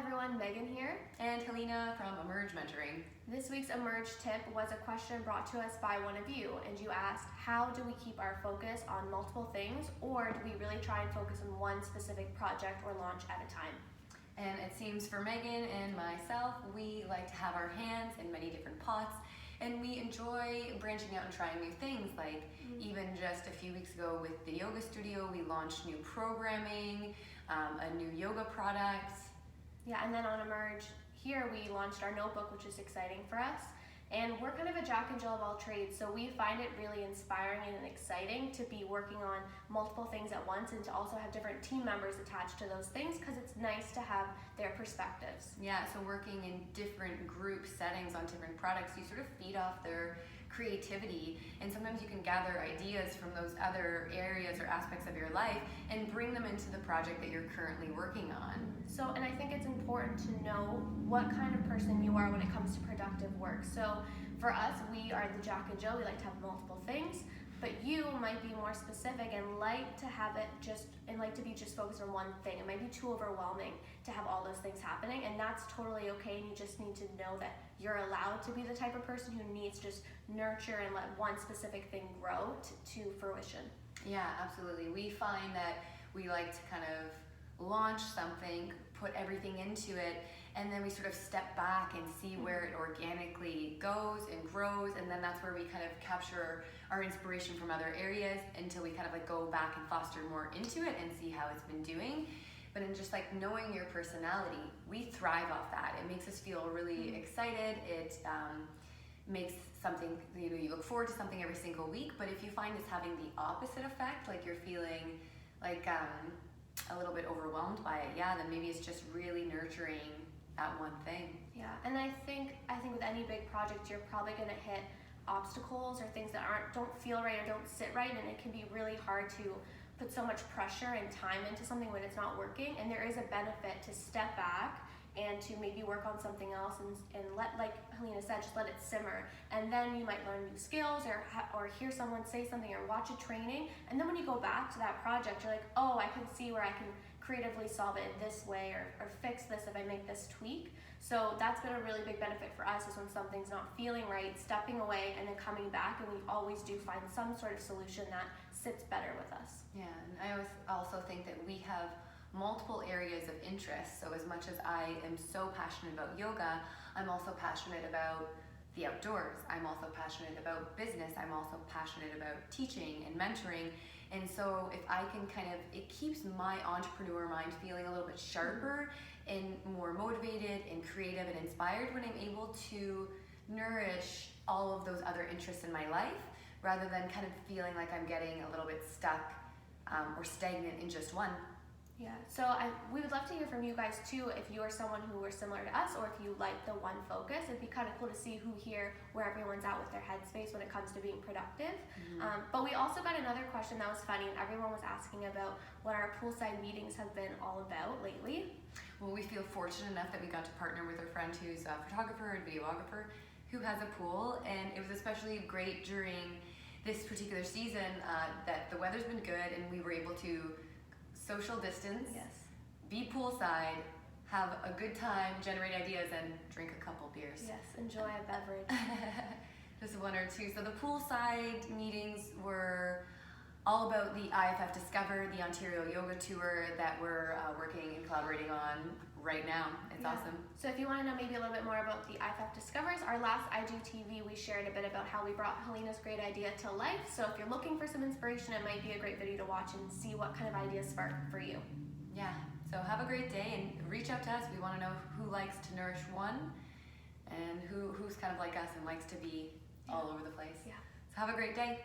everyone, Megan here. And Helena from Emerge Mentoring. This week's Emerge tip was a question brought to us by one of you, and you asked, how do we keep our focus on multiple things, or do we really try and focus on one specific project or launch at a time? And it seems for Megan and myself, we like to have our hands in many different pots, and we enjoy branching out and trying new things. Like even just a few weeks ago with the yoga studio, we launched new programming, a new yoga product. Yeah, and then on Emerge here, we launched our notebook, which is exciting for us. And we're kind of a jack and Jill of all trades, so we find it really inspiring and exciting to be working on multiple things at once and to also have different team members attached to those things, because it's nice to have their perspectives. Yeah, so working in different group settings on different products, you sort of feed off their creativity, and sometimes you can gather ideas from those other areas or aspects of your life and bring them into the project that you're currently working on. So, and I think it's important to know what kind of person you are when it comes to productive work. So for us, we are the Jack and Jill. We like to have multiple things, but you might be more specific and like to have it like to be just focused on one thing. It might be too overwhelming to have all those things happening, and that's totally okay. And you just need to know that you're allowed to be the type of person who needs just nurture and let one specific thing grow to fruition. Yeah, absolutely. We find that we like to kind of launch something, put everything into it, and then we sort of step back and see where it organically goes and grows, and then that's where we kind of capture our inspiration from other areas until we kind of like go back and foster more into it and see how it's been doing. But in just like knowing your personality, we thrive off that. It makes us feel really excited. It makes something, you look forward to something every single week. But if you find it's having the opposite effect, like you're feeling like a little bit overwhelmed by it, yeah, then maybe it's just really nurturing that one thing. Yeah, and I think with any big project, you're probably going to hit obstacles or things that don't feel right or don't sit right, and it can be really hard to put so much pressure and time into something when it's not working. And there is a benefit to step back and to maybe work on something else and let, like Helena said, just let it simmer. And then you might learn new skills or hear someone say something or watch a training. And then when you go back to that project, you're like, oh, I can see where I can creatively solve it in this way or fix this if I make this tweak. So that's been a really big benefit for us, is when something's not feeling right, stepping away and then coming back, and we always do find some sort of solution that sits better with us. Yeah, and I always also think that we have multiple areas of interest. So as much as I am so passionate about yoga, I'm also passionate about the outdoors. I'm also passionate about business. I'm also passionate about teaching and mentoring. And so if I can it keeps my entrepreneur mind feeling a little bit sharper and more motivated and creative and inspired when I'm able to nourish all of those other interests in my life, rather than kind of feeling like I'm getting a little bit stuck or stagnant in just one. Yeah, so we would love to hear from you guys too, if you are someone who are similar to us, or if you like the one focus. It'd be kind of cool to see where everyone's at with their headspace when it comes to being productive. But we also got another question that was funny, and everyone was asking about what our poolside meetings have been all about lately. Well, we feel fortunate enough that we got to partner with our friend who's a photographer and videographer who has a pool, and it was especially great during this particular season that the weather's been good and we were able to social distance, yes, be poolside, have a good time, generate ideas, and drink a couple beers. Yes, enjoy a beverage. Just one or two. So the poolside meetings were all about the IFF Discover, the Ontario Yoga Tour that we're working and collaborating on right now. It's awesome. So if you want to know maybe a little bit more about the IFF Discovers, our last IGTV, we shared a bit about how we brought Helena's great idea to life. So if you're looking for some inspiration, it might be a great video to watch and see what kind of ideas spark for you. Yeah, so have a great day and reach out to us. We want to know who likes to nourish one and who's kind of like us and likes to be all over the place. Yeah. So have a great day.